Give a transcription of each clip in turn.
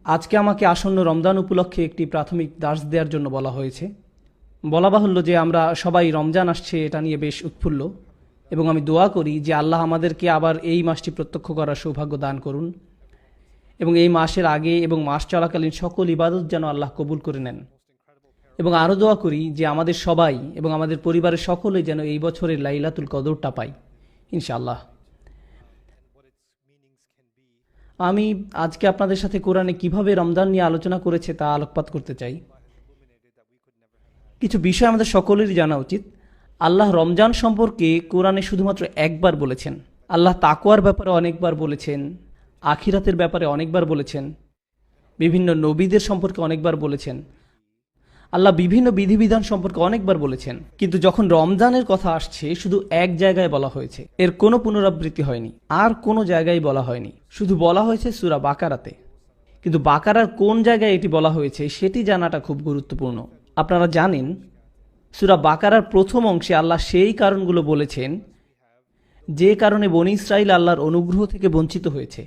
আজকে আমাকে আসন্ন রমজান উপলক্ষে একটি প্রাথমিক দার্স দেওয়ার জন্য বলা হয়েছে। বলা বাহুল্য যে আমরা সবাই রমজান আসছে এটা নিয়ে বেশ উৎফুল্ল, এবং আমি দোয়া করি যে আল্লাহ আমাদেরকে আবার এই মাসটি প্রত্যক্ষ করার সৌভাগ্য দান করুন, এবং এই মাসের আগে এবং মাস চলাকালীন সকল ইবাদত যেন আল্লাহ কবুল করে নেন। এবং আরও দোয়া করি যে আমাদের সবাই এবং আমাদের পরিবারের সকলেই যেন এই বছরের লাইলাতুল কদরটা পাই, ইনশাআল্লাহ। আমি আজকে আপনাদের সাথে কোরআনে কিভাবে রমজান নিয়ে আলোচনা করেছে তা আলোকপাত করতে চাই। কিছু বিষয় আমাদের সকলেরই জানা উচিত। আল্লাহ রমজান সম্পর্কে কোরআনে শুধুমাত্র একবার বলেছেন। আল্লাহ তাকওয়ার ব্যাপারে অনেকবার বলেছেন, আখিরাতের ব্যাপারে অনেকবার বলেছেন, বিভিন্ন নবীদের সম্পর্কে অনেকবার বলেছেন, আল্লাহ বিভিন্ন বিধিবিধান সম্পর্কে অনেকবার বলেছেন। কিন্তু যখন রমজানের কথা আসছে শুধু এক জায়গায় বলা হয়েছে, এর কোনো পুনরাবৃত্তি হয়নি, আর কোনো জায়গায় বলা হয়নি, শুধু বলা হয়েছে সূরা বাকারাতে। কিন্তু বাকারার কোন জায়গায় এটি বলা হয়েছে সেটি জানাটা খুব গুরুত্বপূর্ণ। আপনারা জানেন, সূরা বাকারার প্রথম অংশে আল্লাহ সেই কারণগুলো বলেছেন যে কারণে বনী ইসরাইল আল্লাহর অনুগ্রহ থেকে বঞ্চিত হয়েছে,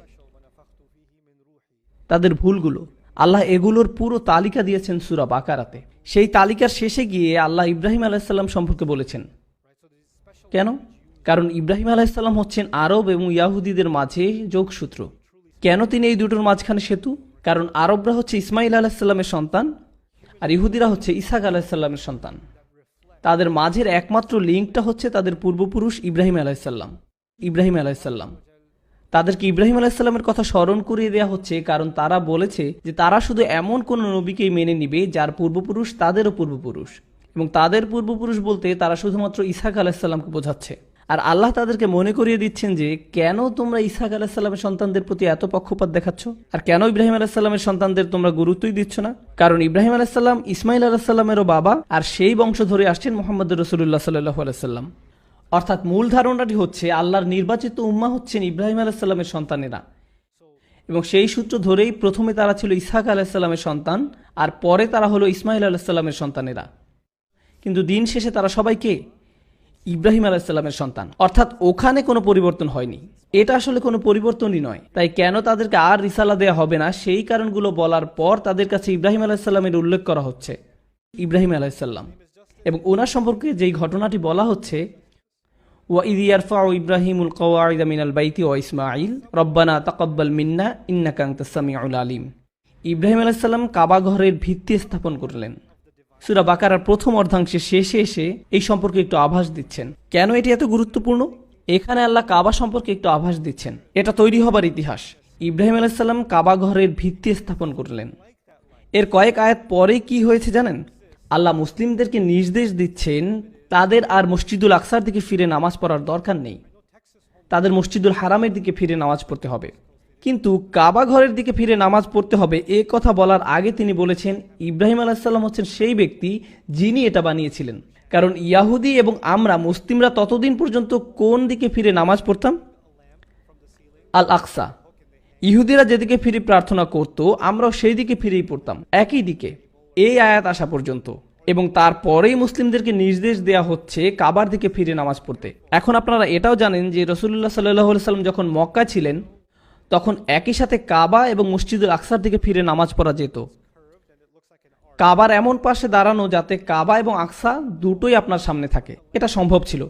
তাদের ভুলগুলো। আল্লাহ এগুলোর পুরো তালিকা দিয়েছেন সূরা বাকারাতে। সেই তালিকার শেষে গিয়ে আল্লাহ ইব্রাহিম আলাইসাল্লাম সম্পর্কে বলেছেন। কেন? কারণ ইব্রাহিম আলাইসাল্লাম হচ্ছেন আরব এবং ইয়াহুদীদের মাঝে যোগসূত্র। কেন তিনি এই দুটোর মাঝখানে সেতু? কারণ আরবরা হচ্ছে ইসমাইল আলাইসাল্লামের সন্তান, আর ইহুদিরা হচ্ছে ইসাক আলাইসাল্লামের সন্তান। তাদের মাঝের একমাত্র লিঙ্কটা হচ্ছে তাদের পূর্বপুরুষ ইব্রাহিম আলাইসাল্লাম। তাদেরকে ইব্রাহিম আলাইসাল্লামের কথা স্মরণ করিয়ে দেওয়া হচ্ছে, কারণ তারা বলেছে যে তারা শুধু এমন কোন নবীকেই মেনে নিবে যার পূর্বপুরুষ তাদেরও পূর্বপুরুষ, এবং তাদের পূর্বপুরুষ বলতে তারা শুধুমাত্র ইসহাক আলাইসাল্লামকে বোঝাচ্ছে। আর আল্লাহ তাদেরকে মনে করিয়ে দিচ্ছেন যে কেন তোমরা ইসহাক আলাইসাল্লামের সন্তানদের প্রতি এত পক্ষপাত দেখাচ্ছ, আর কেন ইব্রাহিম আলাইসাল্লামের সন্তানদের তোমরা গুরুত্বই দিচ্ছ না। কারণ ইব্রাহিম আলাইসাল্লাম ইসমাইল আলাইসাল্লামেরও বাবা, আর সেই বংশ ধরে আসছেন মুহাম্মদ রাসূলুল্লাহ সাল্লাল্লাহু আলাইহি ওয়াসাল্লাম। অর্থাৎ মূল ধারণাটি হচ্ছে আল্লাহর নির্বাচিত উম্মাহ হচ্ছেন ইব্রাহিম আলাইসাল্লামের সন্তানেরা, এবং সেই সূত্র ধরেই প্রথমে তারা ছিল ইসহাক আলাইসাল্লামের সন্তান, আর পরে তারা হলো ইসমাইল আলাইসাল্লামের সন্তানেরা। কিন্তু দিন শেষে তারা সবাই কে? ইব্রাহিম আলাইসাল্লামের সন্তান। অর্থাৎ ওখানে কোনো পরিবর্তন হয়নি। এটা আসলে কোনো পরিবর্তনই নয়। তাই কেন তাদেরকে আর রিসালা দেয়া হবে না সেই কারণগুলো বলার পর তাদের কাছে ইব্রাহিম আলাইসাল্লামের উল্লেখ করা হচ্ছে, ইব্রাহিম আলাইসাল্লাম। এবং ওনার সম্পর্কে যেই ঘটনাটি বলা হচ্ছে, وَإِذْ يَرْفَعُ إِبْرَاهِيمُ الْقَوَاعِدَ مِنَ الْبَيْتِ وَإِسْمَاعِيلُ رَبَّنَا تَقَبَّلْ مِنَّا إِنَّكَ أَنْتَ السَّمِيعُ الْعَلِيمُ। ইব্রাহিম আলাইহিস সালাম কাবা ঘরের ভিত্তি স্থাপন করলেন। সূরা বাকারার প্রথম অর্ধাংশে শেষে এসে এই সম্পর্কে একটু আভাস দিচ্ছেন। কেন এটি এত গুরুত্বপূর্ণ? এখানে আল্লাহ কাবা সম্পর্কে একটু আভাস দিচ্ছেন। এটা তৈরি হবার ইতিহাস। ইব্রাহিম আলাইহিস সালাম কাবা ঘরের ভিত্তি স্থাপন করলেন। এর কয়েক আয়াত পরে কি হয়েছে জানেন? আল্লাহ মুসলিমদেরকে নির্দেশ দিচ্ছেন তাদের আর মসজিদুল আকসার দিকে ফিরে নামাজ পড়ার দরকার নেই, তাদের মসজিদুল হারামের দিকে ফিরে নামাজ পড়তে হবে। কিন্তু কাবা ঘরের দিকে ফিরে নামাজ পড়তে হবে এ কথা বলার আগে তিনি বলেছেন ইব্রাহিম আলাইহিসসালাম হচ্ছেন সেই ব্যক্তি যিনি এটা বানিয়েছিলেন। কারণ ইয়াহুদি এবং আমরা মুসলিমরা ততদিন পর্যন্ত কোন দিকে ফিরে নামাজ পড়তাম? আল আকসা। ইহুদিরা যেদিকে ফিরে প্রার্থনা করত আমরাও সেই দিকে ফিরেই পড়তাম, একই দিকে, এই আয়াত আসা পর্যন্ত। এবং তারপরেই মুসলিমদেরকে নির্দেশ দেয়া হচ্ছে কাবার দিকে ফিরে নামাজ পড়তে। এখন আপনারা এটাও জানেন যে রাসূলুল্লাহ সাল্লাল্লাহু আলাইহি ওয়াসাল্লাম যখন মক্কা ছিলেন তখন একই সাথে কাবা এবং মসজিদুল আকসার দিকে ফিরে নামাজ পড়া যেত। কাবার এমন পাশে দাঁড়ানো যাতে কাবা এবং আকসা দুটোই আপনার সামনে থাকে, এটা সম্ভব ছিল।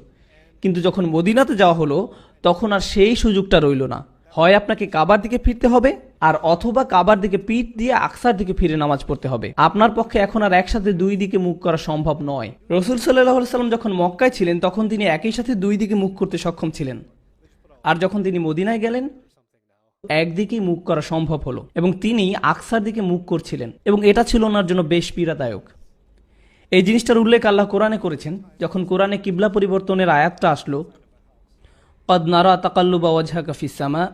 কিন্তু যখন মদিনাতে যাওয়া হলো তখন আর সেই সুযোগটা রইল না। হয় আপনাকে কাবার দিকে ফিরতে হবে, আর অথবা কাবার দিকে পিঠ দিয়ে আকসার দিকে ফিরে নামাজ পড়তে হবে। আপনার পক্ষে এখন আর একসাথে দুই দিকে মুখ করা সম্ভব নয়। রাসূল সাল্লাল্লাহু আলাইহি ওয়াসাল্লাম যখন মক্কায় ছিলেন তখন তিনি একই সাথে দুই দিকে মুখ করতে সক্ষম ছিলেন, আর যখন তিনি মদিনায় গেলেন একদিকেই মুখ করা সম্ভব হলো, এবং তিনি আকসার দিকে মুখ করছিলেন, এবং এটা ছিল ওনার জন্য বেশ পীড়াদায়ক। এই জিনিসটার উল্লেখ আল্লাহ কোরআনে করেছেন। যখন কোরআনে কিবলা পরিবর্তনের আয়াতটা আসলো, قد نرى تقلب وجهك في السماء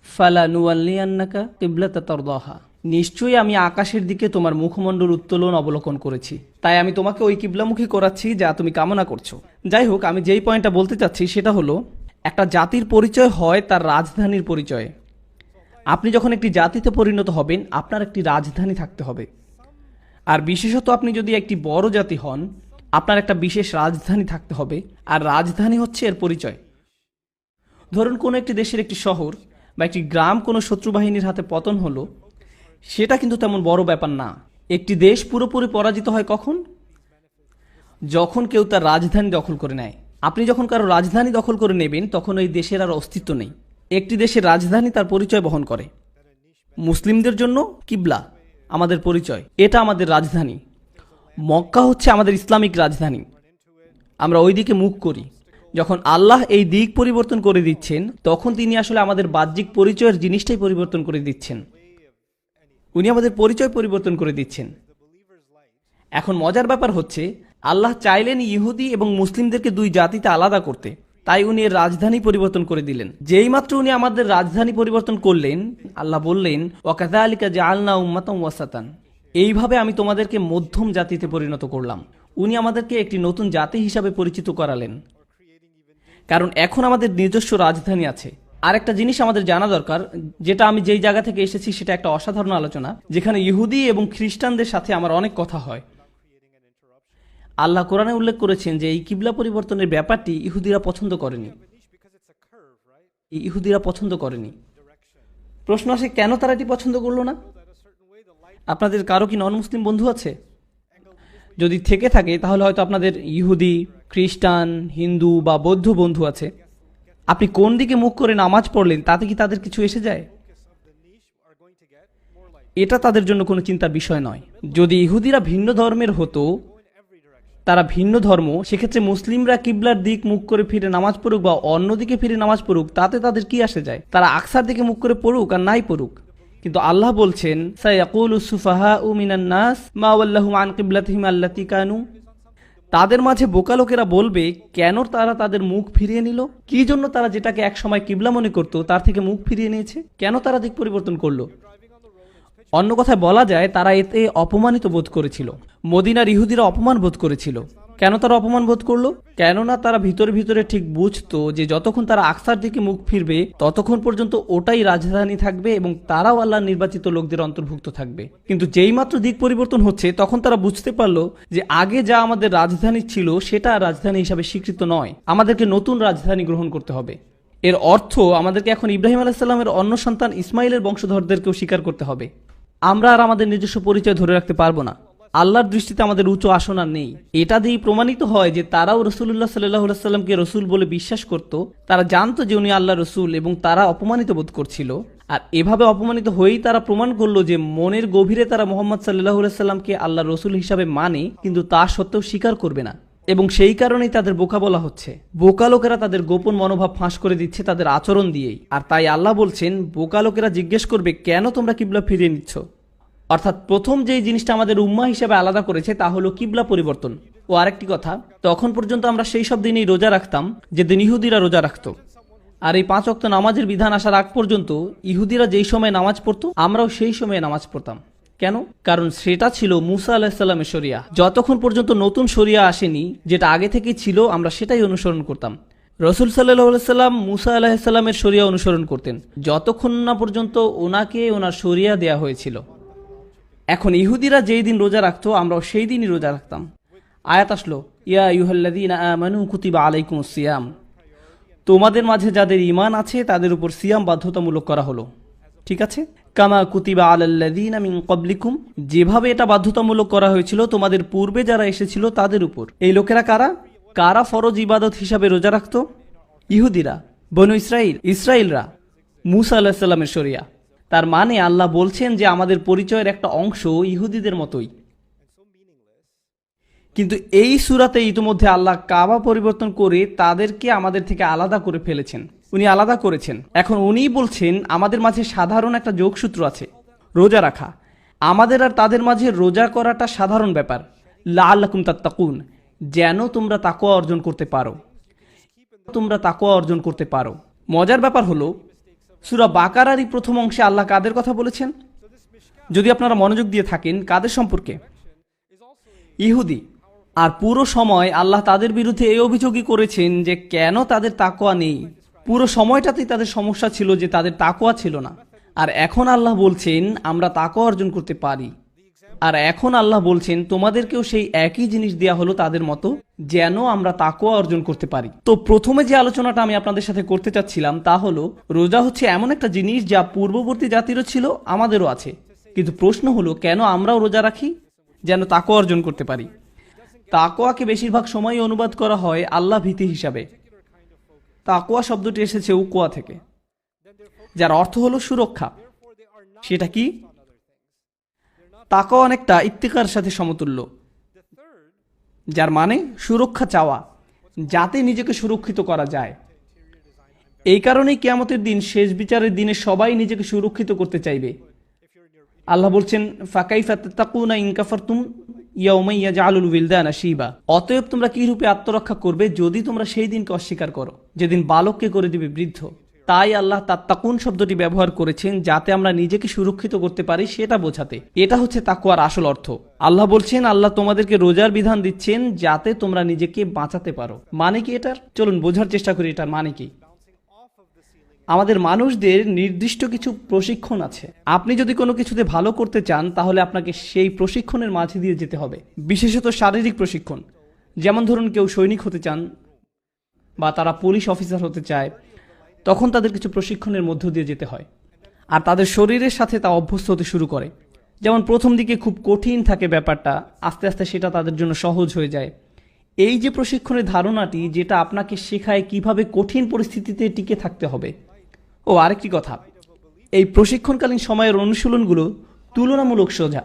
فلنولينك قبلة ترضاها। নিশ্চয়ই আমি আকাশের দিকে তোমার মুখমণ্ডল উত্তোলন অবলোকন করেছি, তাই আমি তোমাকে ওই কিবলামুখী করাচ্ছি যা তুমি কামনা করছো। যাই হোক, আমি যেই পয়েন্টটা বলতে চাচ্ছি সেটা হলো একটা জাতির পরিচয় হয় তার রাজধানীর পরিচয়ে। আপনি যখন একটি জাতিতে পরিণত হবেন আপনার একটি রাজধানী থাকতে হবে, আর বিশেষত আপনি যদি একটি বড় জাতি হন আপনার একটা বিশেষ রাজধানী থাকতে হবে, আর রাজধানী হচ্ছে এর পরিচয়। ধরুন কোনো একটি দেশের একটি শহর বা একটি গ্রাম কোনো শত্রু বাহিনীর হাতে পতন হলো, সেটা কিন্তু তেমন বড় ব্যাপার না। একটি দেশ পুরোপুরি পরাজিত হয় কখন? যখন কেউ তার রাজধানী দখল করে নেয়। আপনি যখন কারো রাজধানী দখল করে নেবেন তখন ওই দেশের আর অস্তিত্ব নেই। একটি দেশের রাজধানী তার পরিচয় বহন করে। মুসলিমদের জন্য কিবলা আমাদের পরিচয়, এটা আমাদের রাজধানী। মক্কা হচ্ছে আমাদের ইসলামিক রাজধানী, আমরা ওই দিকে মুখ করি। যখন আল্লাহ এই দিক পরিবর্তন করে দিচ্ছেন তখন তিনি আসলে আমাদের বাহ্যিক পরিচয়ের জিনিসটাই পরিবর্তন করে দিচ্ছেন। উনি আমাদের পরিচয় পরিবর্তন করে দিচ্ছেন। এখন মজার ব্যাপার হচ্ছে আল্লাহ চাইলেন ইহুদি এবং মুসলিমদেরকে দুই জাতিতে আলাদা করতে, তাই উনি এর রাজধানী পরিবর্তন করে দিলেন। যেই মাত্র উনি আমাদের রাজধানী পরিবর্তন করলেন আল্লাহ বললেন ওয়াকাযালিকা জাআলনা উম্মাতান ওয়াসাতান, এইভাবে আমি তোমাদেরকে মধ্যম জাতিতে পরিণত করলাম। উনি আমাদেরকে একটি নতুন জাতি হিসাবে পরিচিত করালেন, কারণ এখন আমাদের নিজস্ব রাজধানী আছে। আর একটা জিনিস আমাদের জানা দরকার, যেটা আমি যেই জায়গা থেকে এসেছি সেটা একটা অসাধারণ আলোচনা, যেখানে ইহুদি এবং খ্রিস্টানদের সাথে আমার অনেক কথা হয়। আল্লাহ কোরআনে উল্লেখ করেছেন যে এই কিবলা পরিবর্তনের ব্যাপারটি ইহুদিরা পছন্দ করেনি। ইহুদিরা পছন্দ করেনি। প্রশ্ন আসে কেন তারা এটি পছন্দ করলো না? আপনাদের কারো কি নন মুসলিম বন্ধু আছে? যদি থেকে থাকে তাহলে হয়তো আপনাদের ইহুদি, খ্রিস্টান, হিন্দু বা বৌদ্ধ বন্ধু আছে। আপনি কোন দিকে মুখ করে নামাজ পড়লেন তাতে কি তাদের কিছু এসে যায়? এটা তাদের জন্য কোনো চিন্তার বিষয় নয়। যদি ইহুদিরা ভিন্ন ধর্মের হতো, তারা ভিন্ন ধর্ম, সেক্ষেত্রে মুসলিমরা কিবলার দিক মুখ করে ফিরে নামাজ পড়ুক বা অন্যদিকে ফিরে নামাজ পড়ুক, তাতে তাদের কি আসে যায়? তারা আকসার দিকে মুখ করে পড়ুক আর নাই পড়ুক। কিন্তু আল্লাহ বলছেন সায়াকুলুস সুফাহাউ মিনান নাস মা ওয়াল্লাহুম আন কিবলাতিহিম আল্লাতী কানু, তাদের মাঝে বোকা লোকেরা বলবে কেন তারা তাদের মুখ ফিরিয়ে নিল, কি জন্য তারা যেটাকে একসময় কিবলা মনে করত তার থেকে মুখ ফিরিয়ে নিয়েছে, কেন তারা দিক পরিবর্তন করলো। অন্য কথায় বলা যায় তারা এতে অপমানিত বোধ করেছিল। মদিনার ইহুদিরা অপমান বোধ করেছিল। কেন তারা অপমান বোধ করলো? কেননা তারা ভিতরে ভিতরে ঠিক বুঝতো যে যতক্ষণ তারা আকসার দিকে মুখ ফিরবে ততক্ষণ পর্যন্ত ওটাই রাজধানী থাকবে এবং তারাও আল্লাহর নির্বাচিত লোকদের অন্তর্ভুক্ত থাকবে। কিন্তু যেই মাত্র দিক পরিবর্তন হচ্ছে তখন তারা বুঝতে পারলো যে আগে যা আমাদের রাজধানী ছিল সেটা রাজধানী হিসাবে স্বীকৃত নয়, আমাদেরকে নতুন রাজধানী গ্রহণ করতে হবে। এর অর্থ আমাদেরকে এখন ইব্রাহিম আলাইহিস সালামের অন্য সন্তান ইসমাইলের বংশধরদেরকেও স্বীকার করতে হবে। আমরা আর আমাদের নিজস্ব পরিচয় ধরে রাখতে পারবো না। আল্লাহর দৃষ্টিতে আমাদের উচ্চ আসন আর নেই। এটা দিয়েই প্রমাণিত হয় যে তারাও রাসূলুল্লাহ সাল্লাল্লাহু আলাইহি ওয়াসাল্লামকে রাসূল বলে বিশ্বাস করত। তারা জানতো যে উনি আল্লাহর রাসূল এবং তারা অপমানিত বোধ করছিল। আর এভাবে অপমানিত হয়েই তারা প্রমাণ করলো যে মনের গভীরে তারা মুহাম্মদ সাল্লাল্লাহু আলাইহি ওয়াসাল্লামকে আল্লাহর রাসূল হিসাবে মানে, কিন্তু তা সত্ত্বেও স্বীকার করবে না। এবং সেই কারণেই তাদের বোকা বলা হচ্ছে। বোকা লোকেরা তাদের গোপন মনোভাব ফাঁস করে দিচ্ছে তাদের আচরণ দিয়েই। আর তাই আল্লাহ বলছেন বোকা লোকেরা জিজ্ঞেস করবে কেন তোমরা কিবলা ফিরিয়ে নিচ্ছ। অর্থাৎ প্রথম যেই জিনিসটা আমাদের উম্মাহ হিসেবে আলাদা করেছে তা হলো কিবলা পরিবর্তন। ও আরেকটি কথা, তখন পর্যন্ত আমরা সেই সব দিনেই রোজা রাখতাম যেদিন ইহুদিরা রোজা রাখত। আর এই 5 ওয়াক্ত নামাজের বিধান আসার আগ পর্যন্ত ইহুদিরা যেই সময় নামাজ পড়তো আমরাও সেই সময়ে নামাজ পড়তাম। কেন? কারণ সেটা ছিল মুসা আলাইহিস সালামের শরিয়া। যতক্ষণ পর্যন্ত নতুন শরিয়া আসেনি, যেটা আগে থেকেই ছিল, আমরা সেটাই অনুসরণ করতাম। রাসূল সাল্লাল্লাহু আলাইহি সাল্লাম মুসা আলাইহিস সালামের শরিয়া অনুসরণ করতেন যতক্ষণ না পর্যন্ত ওনাকে ওনার শরিয়া দেয়া হয়েছিল। এখন ইহুদিরা যেই দিন রোজা রাখতো আমরাও সেই দিনই রোজা রাখতাম। আয়াত আসলো ইয়া আইয়ুহাল্লাযীনা আমানু কুতিবা আলাইকুমুস সিয়াম, তোমাদের মাঝে যাদের ঈমান আছে তাদের উপর সিয়াম বাধ্যতামূলক করা হলো। ঠিক আছে, কামা কুতিবা আলাল্লাযীনা মিন ক্বাবলিকুম, যেভাবে এটা বাধ্যতামূলক করা হয়েছিল তোমাদের পূর্বে যারা এসেছিল তাদের উপর। এই লোকেরা কারা? কারা ফরজ ইবাদত হিসাবে রোজা রাখতো? ইহুদিরা, বনু ইসরাইলরা, মুসা আলাইহিস সালামের শরিয়া। তার মানে আল্লাহ বলছেন যে আমাদের পরিচয়ের একটা অংশ ইহুদিদের মতোই। কিন্তু এই সূরাতে ইতিমধ্যে আল্লাহ কাবা পরিবর্তন করে তাদেরকে আমাদের থেকে আলাদা করে ফেলেছেন। উনি আলাদা করেছেন। এখন উনিই বলছেন আমাদের মাঝে সাধারণ একটা যোগসূত্র আছে, রোজা রাখা। আমাদের আর তাদের মাঝে রোজা করাটা সাধারণ ব্যাপার। লাআল্লাকুম তাত্তাকুন, যেন তোমরা তাকওয়া অর্জন করতে পারো। মজার ব্যাপার হলো সূরা বাকারারই প্রথম অংশে আল্লাহ কাদের কথা বলেছেন? যদি আপনারা মনোযোগ দিয়ে থাকেন, কাদের সম্পর্কে? ইহুদি। আর পুরো সময় আল্লাহ তাদের বিরুদ্ধে এই অভিযোগই করেছেন যে কেন তাদের তাকওয়া নেই। পুরো সময়টাতেই তাদের সমস্যা ছিল যে তাদের তাকওয়া ছিল না। আর এখন আল্লাহ বলছেন আমরা তাকওয়া অর্জন করতে পারি। আর এখন আল্লাহ বলছেন তোমাদেরকেও সেই একই জিনিস দেয়া হলো তাদের মতো, যেন আমরা তাকওয়া অর্জন করতে পারি। তো প্রথমে যে আলোচনাটা আমি আপনাদের সাথে করতে চাচ্ছিলাম তা হলো রোজা হচ্ছে এমন একটা জিনিস যা পূর্ববর্তী জাতিরও ছিল, আমাদেরও আছে, কিন্তু প্রশ্ন হলো, কেন আমরাও রোজা রাখি? যেন তাকওয়া অর্জন করতে পারি। তাকওয়াকে বেশিরভাগ সময়ই অনুবাদ করা হয় আল্লাহ ভীতি হিসাবে। তাকওয়া শব্দটি এসেছে উকওয়া থেকে, যার অর্থ হলো সুরক্ষা। সেটা কি? তাকওয়া অনেকটা ইত্তিকার সাথে সমতুল্য, যার মানে সুরক্ষা চাওয়া, যাতে নিজেকে সুরক্ষিত করা যায়। এই কারণেই কিয়ামতের দিন, শেষ বিচারের দিনে সবাই নিজেকে সুরক্ষিত করতে চাইবে। আল্লাহ বলছেন, ফাকাইফা তাত্তাকুনা ইন কাফারতুম ইয়াউমা ইয়াজআলুল উইলদানা শিবা। অতএব তোমরা কি রূপে আত্মরক্ষা করবে যদি তোমরা সেই দিনকে অস্বীকার করো, যেদিন বালককে করে দিবে বৃদ্ধ। তাই আল্লাহ তাত্তাকুন শব্দটি ব্যবহার করেছেন, যাতে আমরা নিজেকে সুরক্ষিত করতে পারি সেটা বোঝাতে। এটা হচ্ছে তাকওয়ার আসল অর্থ। আল্লাহ বলছেন, আল্লাহ তোমাদেরকে রোজার বিধান দিচ্ছেন যাতে তোমরা নিজেকে বাঁচাতে পারো। মানে কি এটার? চলুন বোঝার চেষ্টা করি এটার মানে কি। আমাদের মানুষদের নির্দিষ্ট কিছু প্রশিক্ষণ আছে। আপনি যদি কোনো কিছুতে ভালো করতে চান, তাহলে আপনাকে সেই প্রশিক্ষণের মাঝে দিয়ে যেতে হবে। বিশেষত শারীরিক প্রশিক্ষণ। যেমন ধরুন, কেউ সৈনিক হতে চান বা তারা পুলিশ অফিসার হতে চায়, তখন তাদের কিছু প্রশিক্ষণের মধ্য দিয়ে যেতে হয়, আর তাদের শরীরের সাথে তা অভ্যস্ত হতে শুরু করে। যেমন প্রথম দিকে খুব কঠিন থাকে ব্যাপারটা, আস্তে আস্তে সেটা তাদের জন্য সহজ হয়ে যায়। এই যে প্রশিক্ষণের ধারণাটি, যেটা আপনাকে শেখায় কিভাবে কঠিন পরিস্থিতিতে টিকে থাকতে হবে। ও আরেকটি কথা, এই প্রশিক্ষণকালীন সময়ের অনুশীলনগুলো তুলনামূলক সোজা।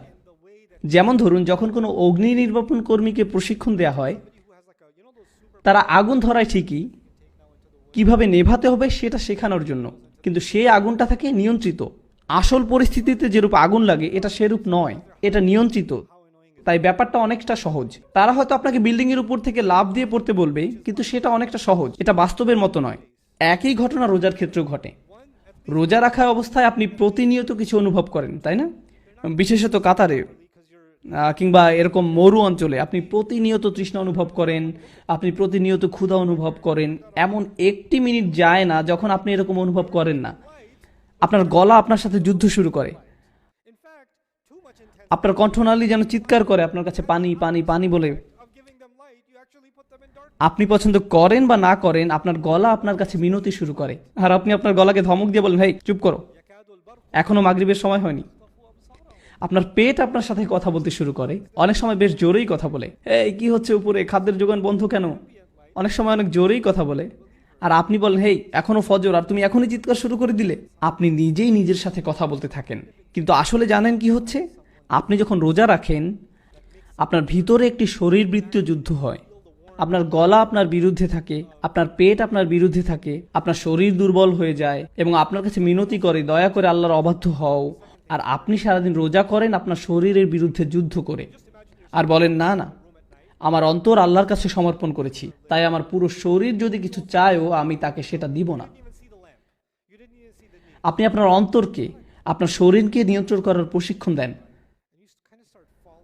যেমন ধরুন, যখন কোনো অগ্নি নির্বাপন কর্মীকে প্রশিক্ষণ দেওয়া হয়, তারা আগুন ধরায় ঠিকই, কিভাবে নেভাতে হবে সেটা শেখানোর জন্য, কিন্তু সেই আগুনটা থাকে নিয়ন্ত্রিত। আসল পরিস্থিতিতে যেরূপ আগুন লাগে, এটা সেরূপ নয়, এটা নিয়ন্ত্রিত। তাই ব্যাপারটা অনেকটা সহজ। তারা হয়তো আপনাকে বিল্ডিং এর উপর থেকে লাফ দিয়ে পড়তে বলবে, কিন্তু সেটা অনেকটা সহজ, এটা বাস্তবের মতো নয়। একই ঘটনা রোজার ক্ষেত্রেও ঘটে। রোজা রাখা অবস্থায় আপনি প্রতিনিয়ত কিছু অনুভব করেন, তাই না? বিশেষত কাতারে কিংবা এরকম মরু অঞ্চলে আপনি প্রতিনিয়ত তৃষ্ণা অনুভব করেন, আপনি প্রতিনিয়ত ক্ষুধা অনুভব করেন। এমন একটি মিনিট যায় না যখন আপনি এরকম অনুভব করেন না। আপনার গলা আপনার সাথে যুদ্ধ শুরু করে, আপনার কণ্ঠনালী যেন চিৎকার করে আপনার কাছে পানি পানি পানি বলে। আপনি পছন্দ করেন বা না করেন, আপনার গলা আপনার কাছে মিনতি শুরু করে, আর আপনি আপনার গলাকে ধমক দিয়ে বলেন, হেই চুপ করো, এখনো মাগরিবের সময় হয়নি। আপনার পেট আপনার সাথে কথা বলতে শুরু করে, অনেক সময় বেশ জোরেই কথা বলে, এই কি হচ্ছে উপরে, খাদ্যের যোগান বন্ধ কেন? অনেক সময় অনেক জোরেই কথা বলে, আর আপনি বলেন, হেই এখনো ফজর, আর তুমি এখনই চিৎকার শুরু করে দিলে। আপনি নিজেই নিজের সাথে কথা বলতে থাকেন। কিন্তু আসলে জানেন কি হচ্ছে? আপনি যখন রোজা রাখেন, আপনার ভিতরে একটি শরীরবৃত্তীয় যুদ্ধ হয়। আপনার গলা আপনার বিরুদ্ধে থাকে, আপনার পেট আপনার বিরুদ্ধে থাকে, আপনার শরীর দুর্বল হয়ে যায় এবং আপনার কাছে মিনতি করে, দয়া করে আল্লাহর অবাধ্য হও। আর আপনি সারাদিন রোজা করেন আপনার শরীরের বিরুদ্ধে যুদ্ধ করে, আর বলেন, না না, আমার অন্তর আল্লাহর কাছে সমর্পণ করেছি, তাই আমার পুরো শরীর যদি কিছু চায়ও আমি তাকে সেটা দিব না। আপনি আপনার অন্তরকে, আপনার শরীরকে নিয়ন্ত্রণ করার প্রশিক্ষণ দেন।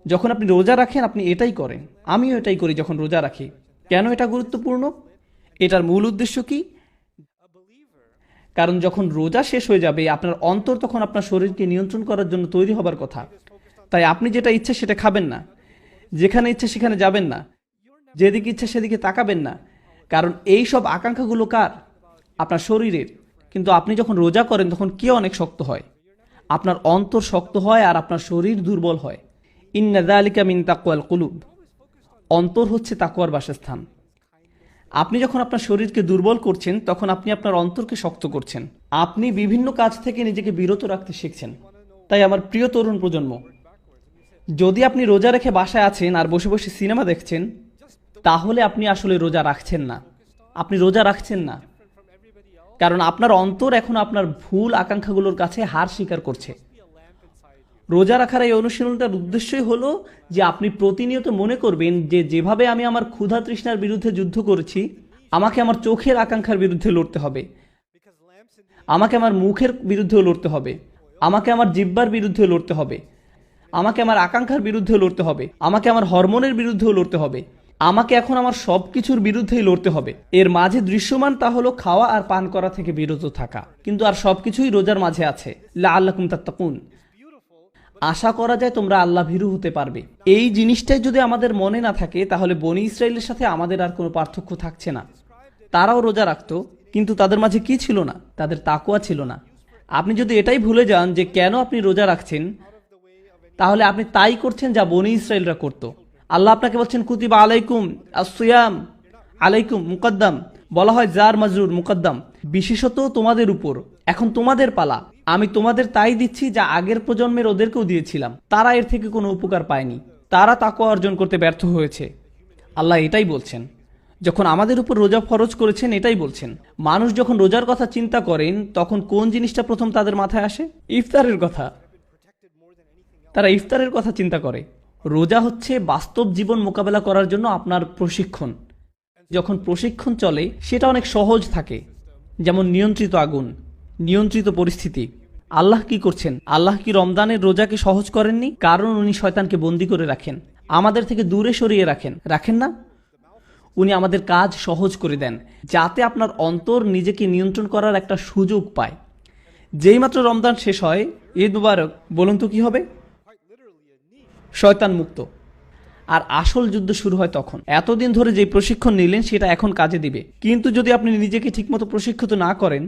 যখন আপনি রোজা রাখেন, আপনি এটাই করেন। আমিও এটাই করি যখন রোজা রাখি। কেন এটা গুরুত্বপূর্ণ? এটার মূল উদ্দেশ্য কি? কারণ যখন রোজা শেষ হয়ে যাবে, আপনার অন্তর তখন আপনার শরীরকে নিয়ন্ত্রণ করার জন্য তৈরি হবার কথা। তাই আপনি যেটা ইচ্ছে সেটা খাবেন না, যেখানে ইচ্ছে সেখানে যাবেন না, যেদিকে ইচ্ছে সেদিকে তাকাবেন না। কারণ এই সব আকাঙ্ক্ষাগুলো কার? আপনার শরীরের। কিন্তু আপনি যখন রোজা করেন, তখন কে অনেক শক্ত হয়? আপনার অন্তর শক্ত হয় আর আপনার শরীর দুর্বল হয়। ইন্না যালিকা মিন তাকওয়াল কুলুব। অন্তর হচ্ছে তাকওয়ার বাসস্থান। আপনি যখন আপনার শরীরকে দুর্বল করছেন, তখন আপনি আপনার অন্তরকে শক্ত করছেন। আপনি বিভিন্ন কাজ থেকে নিজেকে বিরত রাখতে শিখছেন। তাই আমার প্রিয় তরুণ প্রজন্ম, যদি আপনি রোজা রেখে বাসায় আছেন আর বসে বসে সিনেমা দেখছেন, তাহলে আপনি আসলে রোজা রাখছেন না। আপনি রোজা রাখছেন না, কারণ আপনার অন্তর এখন আপনার ভুল আকাঙ্ক্ষাগুলোর কাছে হার স্বীকার করছে। রোজা রাখার এই অনুশীলনটার উদ্দেশ্যই হলো যে আপনি প্রতিনিয়ত মনে করবেন যে যেভাবে আমি আমার ক্ষুধা তৃষ্ণার বিরুদ্ধে যুদ্ধ করেছি, আমাকে আমার চোখের আকাঙ্ক্ষার বিরুদ্ধে লড়তে হবে, আমাকে আমার মুখের বিরুদ্ধেও লড়তে হবে, আমাকে আমার জিহ্বার বিরুদ্ধে লড়তে হবে, আমাকে আমার আকাঙ্ক্ষার বিরুদ্ধে লড়তে হবে, আমাকে আমার হরমোনের বিরুদ্ধেও লড়তে হবে, আমাকে এখন আমার সব কিছুর বিরুদ্ধেই লড়তে হবে। এর মাঝে দৃশ্যমান তা হলো খাওয়া আর পান করা থেকে বিরত থাকা। কিন্তু আর সবকিছুই রোজার মাঝে আছে। লাআল্লাকুম তাত্তাকুন। আশা করা যায় তোমরা আল্লাহ ভীরু হতে পারবে। এই জিনিসটাই যদি আমাদের মনে না থাকে, তাহলে বনি ইসরায়েলের সাথে আমাদের আর কোনো পার্থক্য থাকছে না। তারাও রোজা রাখতো, কিন্তু তাদের মাঝে কি ছিল না? তাদের তাকওয়া ছিল না। আপনি যদি এটাই ভুলে যান যে কেন আপনি রোজা রাখছেন, তাহলে আপনি তাই করছেন যা বনি ইসরায়েলরা করত। আল্লাহ আপনাকে বলছেন কুতিবা আলাইকুম আসিয়াম, আলাইকুম মুকদ্দাম, বলা হয় জার মাজরুর মুকদ্দাম, বিশেষত তোমাদের উপর, এখন তোমাদের পালা। আমি তোমাদের তাই দিচ্ছি যা আগের প্রজন্মের ওদেরকেও দিয়েছিলাম, তারা এর থেকে কোনো উপকার পায়নি, তারা তাকওয়া অর্জন করতে ব্যর্থ হয়েছে। আল্লাহ এটাই বলছেন। যখন আমাদের উপর রোজা ফরজ করেছেন এটাই বলছেন। মানুষ যখন রোজার কথা চিন্তা করেন তখন কোন জিনিসটা প্রথম তাদের মাথায় আসে? ইফতারের কথা। তারা ইফতারের কথা চিন্তা করে। রোজা হচ্ছে বাস্তব জীবন মোকাবেলা করার জন্য আপনার প্রশিক্ষণ। যখন প্রশিক্ষণ চলে সেটা অনেক সহজ থাকে, যেমন নিয়ন্ত্রিত আগুন, নিয়ন্ত্রিত পরিস্থিতি। আল্লাহ কি করছেন? আল্লাহ কি রমজানের রোজাকে সহজ করেননি? কারণ উনি শয়তানকে বন্দী করে রাখেন, আমাদের থেকে দূরে সরিয়ে রাখেন না? উনি আমাদের কাজ সহজ করে দেন যাতে আপনার অন্তর নিজেকে নিয়ন্ত্রণ করার একটা সুযোগ পায়। যেই মাত্র রমজান শেষ হয়, ঈদ মুবারক, বলুন তো কি হবে? শয়তান মুক্ত। আর আসল যুদ্ধ শুরু হয় তখন। এতদিন ধরে যে প্রশিক্ষণ নিলেন সেটা এখন কাজে দিবে। কিন্তু যদি আপনি নিজেকে ঠিকমতো প্রশিক্ষিত না করেন,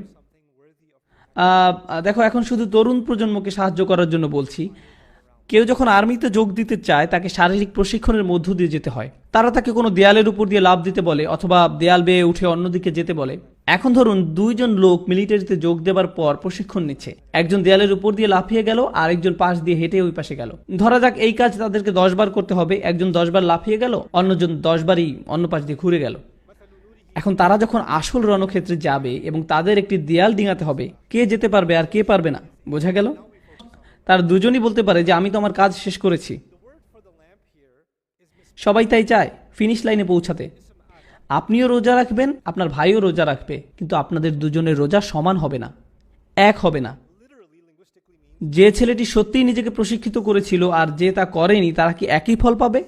দেখো এখন শুধু তরুণ প্রজন্মকে সাহায্য করার জন্য বলছি, কেউ যখন আর্মিতে যোগ দিতে চায় তাকে শারীরিক প্রশিক্ষণের মধ্য দিয়ে যেতে হয়। তারা তাকে কোনো দেয়ালের উপর দিয়ে লাফ দিতে বলে অথবা দেয়াল বেয়ে উঠে অন্যদিকে যেতে বলে। এখন ধরুন দুইজন লোক মিলিটারিতে যোগ দেবার পর প্রশিক্ষণ নিচ্ছে, একজন দেয়ালের উপর দিয়ে লাফিয়ে গেল আর একজন পাশ দিয়ে হেঁটে ওই পাশে গেল। ধরা যাক এই কাজ তাদেরকে 10 বার করতে হবে, একজন 10 বার লাফিয়ে গেল, অন্যজন 10 বারই অন্য পাশ দিয়ে ঘুরে গেল। এখন তারা যখন আসল রণক্ষেত্রে যাবে এবং তাদের একটি দেয়াল ডিঙাতে হবে, কে যেতে পারবে আর কে পারবে না, বোঝা গেল? তার দুজনই বলতে পারে যে আমি তো আমার কাজ শেষ করেছি। সবাই তাই চায় ফিনিশ লাইনে পৌঁছাতে। আপনিও রোজা রাখবেন, আপনার ভাইও রোজা রাখবে, কিন্তু আপনাদের দুজনের রোজা সমান হবে না, এক হবে না। যে ছেলেটি সত্যিই নিজেকে প্রশিক্ষিত করেছিল আর যে তা করেনি, তারা কি একই ফল পাবে?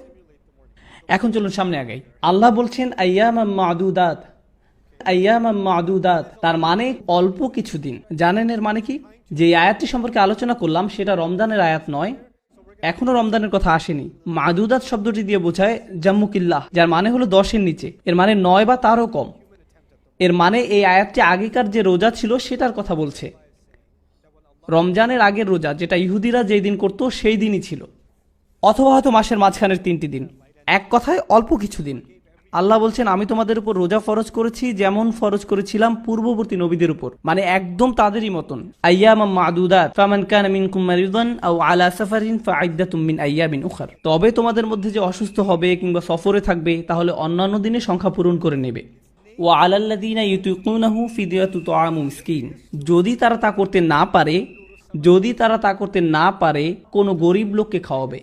এখন চলুন সামনে আগাই। আল্লাহ বলছেন আইয়ামাম মাদুদাত, আইয়ামাম মাদুদাত, তার মানে অল্প কিছুদিন। জানেন এর মানে কি? যে আয়াতটি সম্পর্কে আলোচনা করলাম সেটা রমজানের আয়াত নয়, এখনো রমজানের কথা আসেনি। মাদুদাত শব্দটি দিয়ে বোঝায় জাম্মুকিল্লাহ, যার মানে হলো 10-এর নিচে, এর মানে 9 বা তারও কম। এর মানে এই আয়াতটি আগেকার যে রোজা ছিল সেটার কথা বলছে। রমজানের আগের রোজা, যেটা ইহুদিরা যেই দিন করত সেই দিনই ছিল, অথবা হয়তো মাসের মাঝখানের 3টি দিন। এক কথায় অল্প কিছুদিন। আল্লাহ বলছেন আমি তোমাদের উপর রোজা ফরজ করেছি যেমন ফরজ করেছিলাম পূর্ববর্তী নবীদের উপর, মানে একদম তাদেরই মতন। আইয়ামাম মাদুদাত, ফামান কানা মিনকুম মারিদান আও আলা সাফারিন ফাইদ্দাতুম মিন আইয়ামিন উখর। তবে তোমাদের মধ্যে যে অসুস্থ হবে কিংবা সফরে থাকবে তাহলে অন্যান্য দিনে সংখ্যা পূরণ করে নেবে। ওয়া আলাল্লাযিনা ইউতিকুনাহু ফিদিয়াতু তুআমু মিসকিন, যদি তারা তা করতে না পারে কোনো গরিব লোককে খাওয়াবে।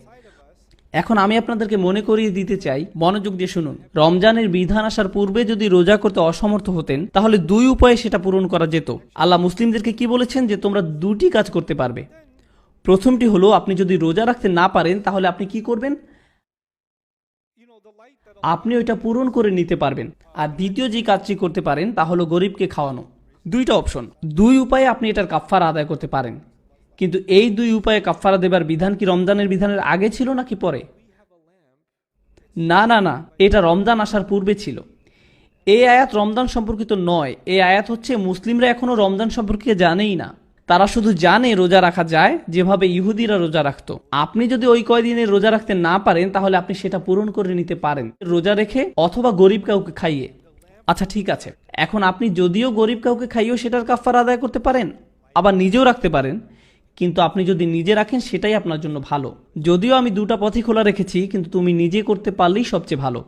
এখন আমি আপনাদেরকে মনে করিয়ে দিতে চাই, মনোযোগ দিয়ে শুনুন। রমজানের বিধান আসার পূর্বে যদি রোজা করতে অসমর্থ হতেন তাহলে 2 উপায়ে সেটা পূরণ করা যেত। আল্লাহ মুসলিমদেরকে কি বলেছেন? যে তোমরা 2টি কাজ করতে পারবে। প্রথমটি হলো, আপনি যদি রোজা রাখতে না পারেন তাহলে আপনি কি করবেন? আপনি ওইটা পূরণ করে নিতে পারবেন। আর দ্বিতীয় যে কাজটি করতে পারেন তা হলো গরিবকে খাওয়ানো। 2টা অপশন, 2 উপায়ে আপনি এটার কাফফারা আদায় করতে পারেন। কিন্তু এই 2 উপায়ে কাফফারা দেবার বিধান কি রমজানের বিধানের আগে ছিল নাকি পরে? না, এটা রমজান আসার পূর্বে ছিল। এই আয়াত রমজান সম্পর্কিত নয়। এই আয়াত হচ্ছে মুসলিমরা এখনো রমজান সম্পর্কে জানেই না। তারা শুধু জানে রোজা রাখা যায় যেভাবে ইহুদিরা রোজা রাখতো। আপনি যদি ওই কয়দিনে রোজা রাখতে না পারেন তাহলে আপনি সেটা পূরণ করে নিতে পারেন রোজা রেখে অথবা গরিব কাউকে খাইয়ে। আচ্ছা ঠিক আছে, এখন আপনি যদিও গরিব কাউকে খাইয়েও সেটার কাফফারা আদায় করতে পারেন, আবার নিজেও রাখতে পারেন। কিন্তু আপনি যদি নিজে রাখেন সেটাই আপনার জন্য ভালো। যদিও আমি 2টা পথই খোলা রেখেছি, কিন্তু তুমি নিজে করতে পারলেই সবচেয়ে ভালো।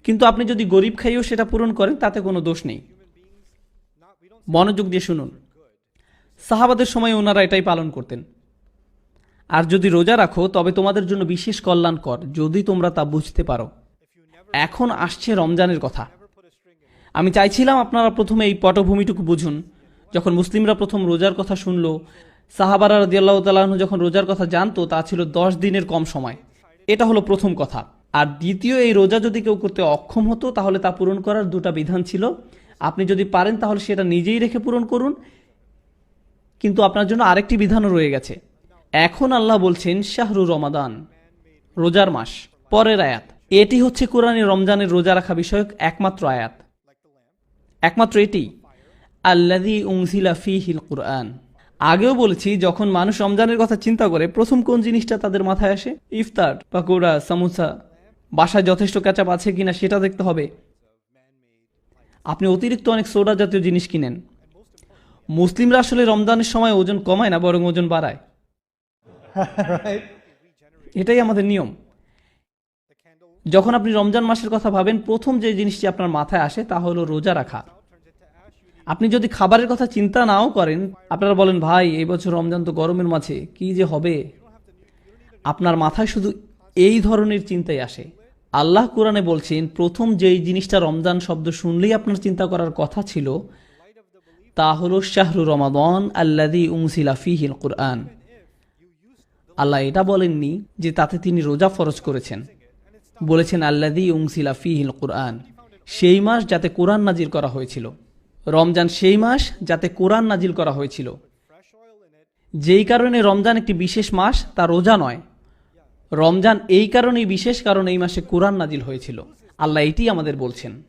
কিন্তু আপনি যদি গরিব খাইয়েও সেটা পূরণ করেন তাতে কোনো দোষ নেই। মনোযোগ দিয়ে শুনুন। সাহাবাদের সময় ওনারা এটাই পালন করতেন। আর যদি রোজা রাখো তবে তোমাদের জন্য বিশেষ কল্যাণকর, যদি তোমরা তা বুঝতে পারো। এখন আসছে রমজানের কথা। আমি চাইছিলাম আপনারা প্রথমে এই পটভূমিটুকু বুঝুন। যখন মুসলিমরা প্রথম রোজার কথা শুনলো, সাহাবারা রাদিয়াল্লাহু তাআলা আনহু যখন রোজার কথা জানতো, তা ছিল 10 দিনের কম সময়। এটা হলো প্রথম কথা। আর দ্বিতীয়, এই রোজা যদি কেউ করতে অক্ষম হতো তাহলে তা পূরণ করার 2টা বিধান ছিল। আপনি যদি পারেন তাহলে সেটা নিজেই রেখে পূরণ করুন, কিন্তু আপনার জন্য আরেকটি বিধানও রয়ে গেছে। এখন আল্লাহ বলছেন শাহরু রমাদান, রোজার মাস। পরের আয়াত, এটি হচ্ছে কোরআনে রমজানের রোজা রাখা বিষয়ক একমাত্র আয়াত, একমাত্র এটি। আল্লাযী উনজিলা ফীহিল কুরআন, আগেও বলেছি, যখন মানুষ রমজানের কথা চিন্তা করে প্রথম কোন জিনিসটা তাদের মাথায় আসে? ইফতার, পাকোড়া, সামোসা। বাসায় যথেষ্ট কেচাপ আছে কিনা সেটা দেখতে হবে। আপনি অতিরিক্ত অনেক সোডা জাতীয় জিনিস কিনেন। মুসলিমরা আসলে রমজানের সময় ওজন কমায় না, বরং ওজন বাড়ায়। right? এটাই আমাদের নিয়ম। যখন আপনি রমজান মাসের কথা ভাবেন, প্রথম যে জিনিসটি আপনার মাথায় আসে তা হলো রোজা রাখা। আপনি যদি খাবারের কথা চিন্তা নাও করেন, আপনারা বলেন ভাই এই বছর রমজান তো গরমের মাঝে, কি যে হবে, আপনার মাথায় শুধু এই ধরনের চিন্তাই আসে। আল্লাহ কোরআনে বলছেন, প্রথম যেই জিনিসটা রমজান শব্দ শুনলেই আপনার চিন্তা করার কথা ছিল তা হলো শাহরু রমাদান আল্লাযী উনজিলা ফীহিল কুরআন। আল্লাহ এটা বলেননি যে তাতে তিনি রোজা ফরজ করেছেন, বলেছেন আল্লাযী উনজিলা ফীহিল কুরআন, সেই মাস যাতে কোরআন নাজিল করা হয়েছিল। রমজান সেই মাস যাতে কোরআন নাজিল করা হয়েছিল। যেই কারণে রমজান একটি বিশেষ মাস, তা রোজা নয়। রমজান এই কারণেই বিশেষ, কারণ এই মাসে কোরআন নাজিল হয়েছিল। আল্লাহ এটি আমাদের বলছেন।